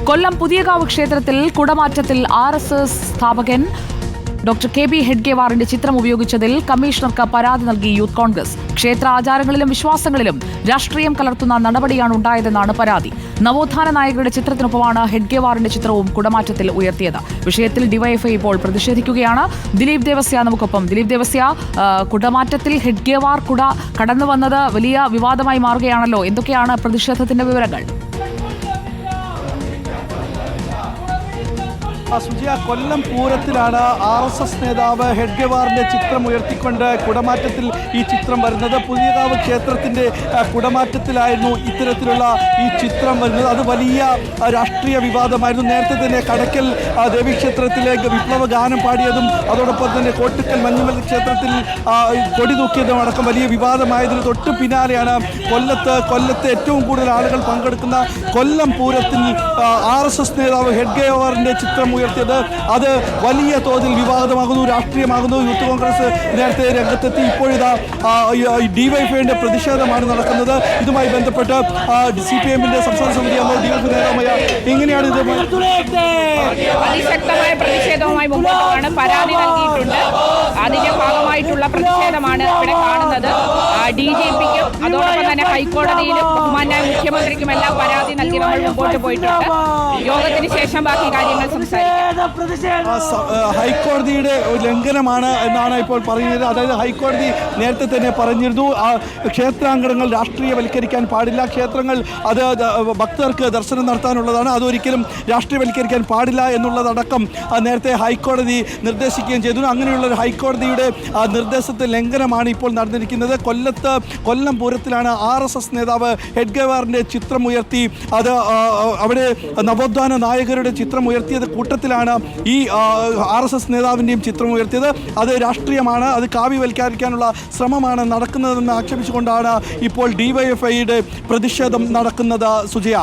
കൊല്ലം പുതിയകാവ് ക്ഷേത്രത്തിൽ കുടമാറ്റത്തിൽ RSS സ്ഥാപകൻ doctor KB ഹെഡ്ഗേവാറിന്റെ ചിത്രം ഉപയോഗിച്ചതിൽ കമ്മീഷണർക്ക് പരാതി നൽകി യൂത്ത് കോൺഗ്രസ്. ക്ഷേത്ര ആചാരങ്ങളിലും വിശ്വാസങ്ങളിലും രാഷ്ട്രീയം കലർത്തുന്ന നടപടിയാണ് ഉണ്ടായതെന്നാണ് പരാതി. നവോത്ഥാന നായകരുടെ ചിത്രത്തിനൊപ്പമാണ് ഹെഡ്ഗേവാറിന്റെ ചിത്രവും കുടമാറ്റത്തിൽ ഉയർത്തിയത്. വിഷയത്തിൽ ഡിവൈഎഫ്ഐ ഇപ്പോൾ പ്രതിഷേധിക്കുകയാണ്. ദിലീപ് ദേവസ്യ നമുക്കൊപ്പം. ദിലീപ് ദേവസ്യ, കുടമാറ്റത്തിൽ ഹെഡ്ഗേവാർ കുട കടന്നു വന്നത് വലിയ വിവാദമായി മാറുകയാണല്ലോ. എന്തൊക്കെയാണ് പ്രതിഷേധത്തിന്റെ വിവരങ്ങൾ? സുജിയ, കൊല്ലം പൂരത്തിലാണ് RSS നേതാവ് ഹെഡ്ഗേവാറിന്റെ ചിത്രം ഉയർത്തിക്കൊണ്ട് കുടമാറ്റത്തിൽ ഈ ചിത്രം വരുന്നത്. പുതിയകാവ് ക്ഷേത്രത്തിന്റെ കുടമാറ്റത്തിലായിരുന്നു ഇത്തരത്തിലുള്ള ഈ ചിത്രം വരുന്നത്. അത് വലിയ രാഷ്ട്രീയ വിവാദമായിരുന്നു. നേരത്തെ തന്നെ കടയ്ക്കൽ ദേവീക്ഷേത്രത്തിലേക്ക് വിപ്ലവ ഗാനം പാടിയതും അതോടൊപ്പം തന്നെ കോട്ടുക്കൽ മഞ്ഞുമൽ ക്ഷേത്രത്തിൽ കൊടി തൂക്കിയതും അടക്കം വലിയ വിവാദമായതിന് തൊട്ട് പിന്നാലെയാണ് കൊല്ലത്ത് ഏറ്റവും കൂടുതൽ ആളുകൾ പങ്കെടുക്കുന്ന കൊല്ലം പൂരത്തിൽ RSS നേതാവ് ഹെഡ്ഗേവാറിന്റെ ചിത്രം ഉയർത്തിയത്. അത് വലിയ തോതിൽ വിവാദമാകുന്നു, രാഷ്ട്രീയമാകുന്നു. യൂത്ത് കോൺഗ്രസ് നേരത്തെ രംഗത്തെത്തി. ഇപ്പോഴിതാ ഡിവൈഎഫ്ഐയുടെ പ്രതിഷേധമാണ് നടക്കുന്നത്. ഇതുമായി ബന്ധപ്പെട്ട് CPM-ന്റെ സംസ്ഥാന സമിതി അംഗം DF നേതാവുമായ എങ്ങനെയാണ് ഇത്? അതിശക്തമായ പ്രതിഷേധവുമായി മുമ്പോട്ട് പോകാൻ പരാതി നൽകിയിട്ടുണ്ട്. അതിന്റെ ഭാഗമായിട്ടുള്ള പ്രതിഷേധമാണ് ഇവിടെ കാണുന്നത്. DGPക്കും അതോടൊപ്പം തന്നെ ഹൈക്കോടതിയിലും ബഹുമാന്യായ മുഖ്യമന്ത്രിക്കുമെല്ലാം പരാതി നൽകി നമ്മൾ മുമ്പോട്ട് പോയിട്ടുണ്ട്. യോഗത്തിന് ശേഷം ബാക്കി കാര്യങ്ങൾ സംസാരിക്കും. ഹൈക്കോടതിയുടെ ലംഘനമാണ് എന്നാണ് ഇപ്പോൾ പറയുന്നത്. അതായത് ഹൈക്കോടതി നേരത്തെ തന്നെ പറഞ്ഞിരുന്നു, ക്ഷേത്രാങ്കണങ്ങൾ രാഷ്ട്രീയവൽക്കരിക്കാൻ പാടില്ല, ക്ഷേത്രങ്ങൾ അത് ഭക്തർക്ക് ദർശനം നടത്താനുള്ളതാണ്, അതൊരിക്കലും രാഷ്ട്രീയവൽക്കരിക്കാൻ പാടില്ല എന്നുള്ളതടക്കം നേരത്തെ ഹൈക്കോടതി നിർദ്ദേശിക്കുകയും ചെയ്തു. അങ്ങനെയുള്ള ഒരു ഹൈക്കോടതിയുടെ നിർദ്ദേശത്തെ ലംഘനമാണ് ഇപ്പോൾ നടന്നിരിക്കുന്നത്. കൊല്ലം പൂരത്തിലാണ് RSS നേതാവ് ഹെഡ്ഗേവാറിന്റെ ചിത്രം ഉയർത്തി അത് അവിടെ നവോത്ഥാന നായകരുടെ ചിത്രം ഉയർത്തിയത് കൂട്ടത്തിലാണ് ഈ RSS നേതാവിൻ്റെയും ചിത്രം ഉയർത്തിയത്. അത് രാഷ്ട്രീയമാണ്, അത് കാവ്യവൽക്കരിക്കാനുള്ള ശ്രമമാണ് നടക്കുന്നതെന്ന് ആക്ഷേപിച്ചുകൊണ്ടാണ് ഇപ്പോൾ DYFIയുടെ പ്രതിഷേധം നടക്കുന്നത്. സുജയ.